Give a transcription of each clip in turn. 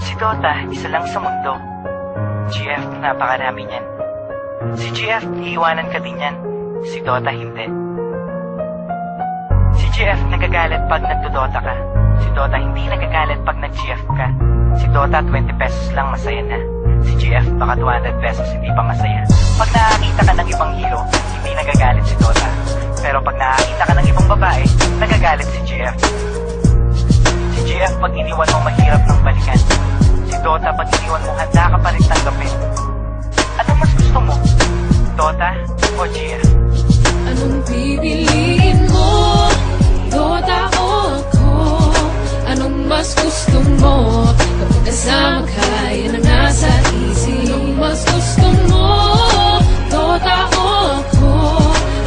Si Dota, isa lang sa mundo. GF, napakarami niyan. Si GF, iiwanan ka din yan. Si Dota, hindi. Si GF, nagagalit pag nagdodota ka. Si Dota, hindi nagagalit pag nag-GF ka. Si Dota, 20 pesos lang, masaya na. Si GF, baka 200 pesos, hindi pa masaya. Pag nakakita ka ng ibang hero, hindi nagagalit si Dota. Pero pag nakakita ka ng ibang babae, nagagalit si GF. Si GF, pag iniwan mo, mahirap ng balikan. Si Dota, pag iniwan mo, handa ka pa rin tanggapin. Anong mas gusto mo? Dota o GF? Anong pipiliin mo? Dota o ako? Anong mas gusto mo? Kapag kasama ka, yan ang nasa isip. Anong mas gusto mo? Dota o ako?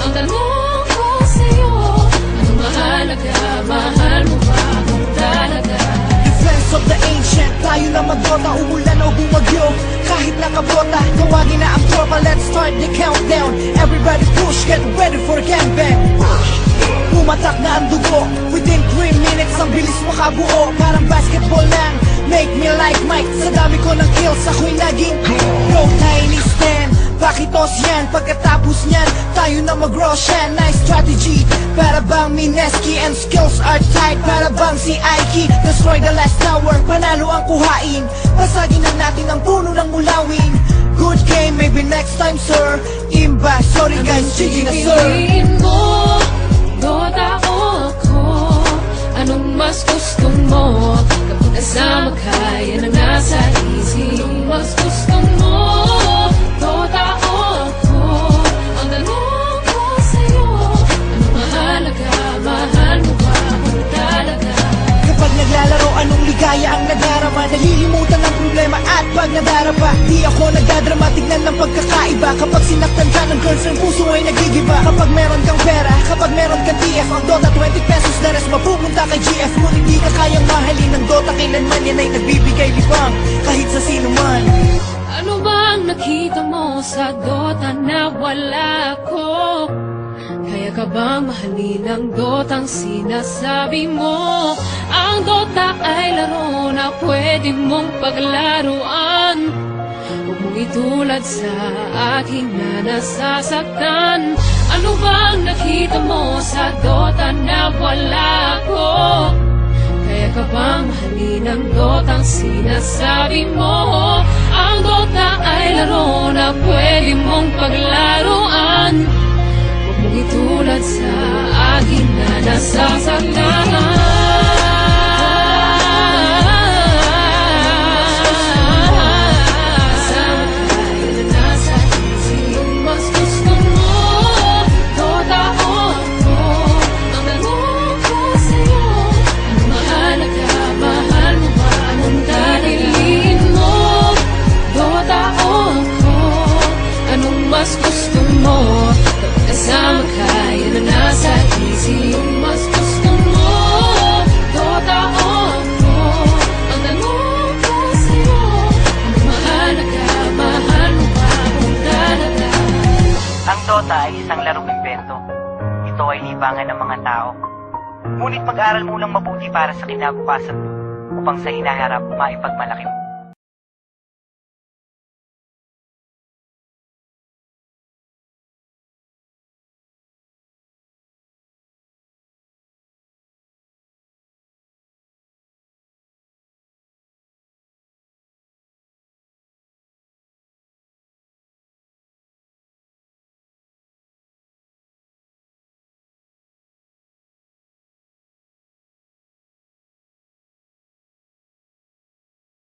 Ang tanong ko sa'yo, anong mahalaga? Mahal mo ba kung talaga? Defense of the ancient, tayo na mag-Dota, umulan o bumagyo. Kahit nakabota, tawagin na ang tropa. Let's start the countdown. Everybody push, get ready for gangbang. Pumatak na ang dugo, within 3 minutes ang bilis makabuo. Parang basketball lang, make me like Mike. Sa dami ko ng kills, ako'y naging Go tiny stand, pakitos yan. Pagkatapos niyan, tayo na mag-Roshan. Nice strategy, para bang Mineski and skills are tight. Para bang si Aiki, destroy the last tower. Panalo ang kuhain, pasagin na natin ang puno ng mulawin. Good game, maybe next time sir. Imba, sorry guys, GG na sir. Pipiliin mo? Dota o ako? Anong mas gusto mo? Kapag kasama ka, yan ang nasa isip. Anong mas gusto mo? Dota o ako? Ang tanong ko sa'yo, anong mahalaga? Mahal mo ba kung talaga? Kapag naglalaro, anong ligaya ang nadarama? Nalilimutan ang problema at pag nadarapa, di ako nagdadrama, tignan ng pagkakaiba. Kapag sinaktan ka ng girlfriend, puso ay nagigiba. Kapag meron kang pera, kapag meron kang TF, ang Dota 20 pesos na res mapupunta kay GF. Ngunit di ka kayang mahalin ng Dota, kailanman yan ay nagbibigay libang kahit sa sino man. Ano bang nakita mo sa Dota na wala ko? Kaya ka bang mahalin ang Dotang sinasabi mo? Ang Dota ay laro na pwede mong paglaruan. Huwag mong itulad sa aking na nasasaktan. Ano bang nakita mo sa Dota na wala ko? Kaya ka bang mahalin ang Dotang sinasabi mo? Ang Dota ay laro na pwede mong paglaruan. Huwag mong itulad sa akin na nasasaktan. Mas gusto mo, kapag kasama ka, yan ang nasa isip. Mas gusto mo, Dota o ako? Ang tanong ko sa'yo, anong mahalaga? Mahal mo ba kung talaga? Ang Dota ay isang larong invento. Ito ay libangan ng mga tao. Ngunit mag-aral mo lang mabuti para sa kinabukasan mo upang sa hinaharap maipagmalaki mo.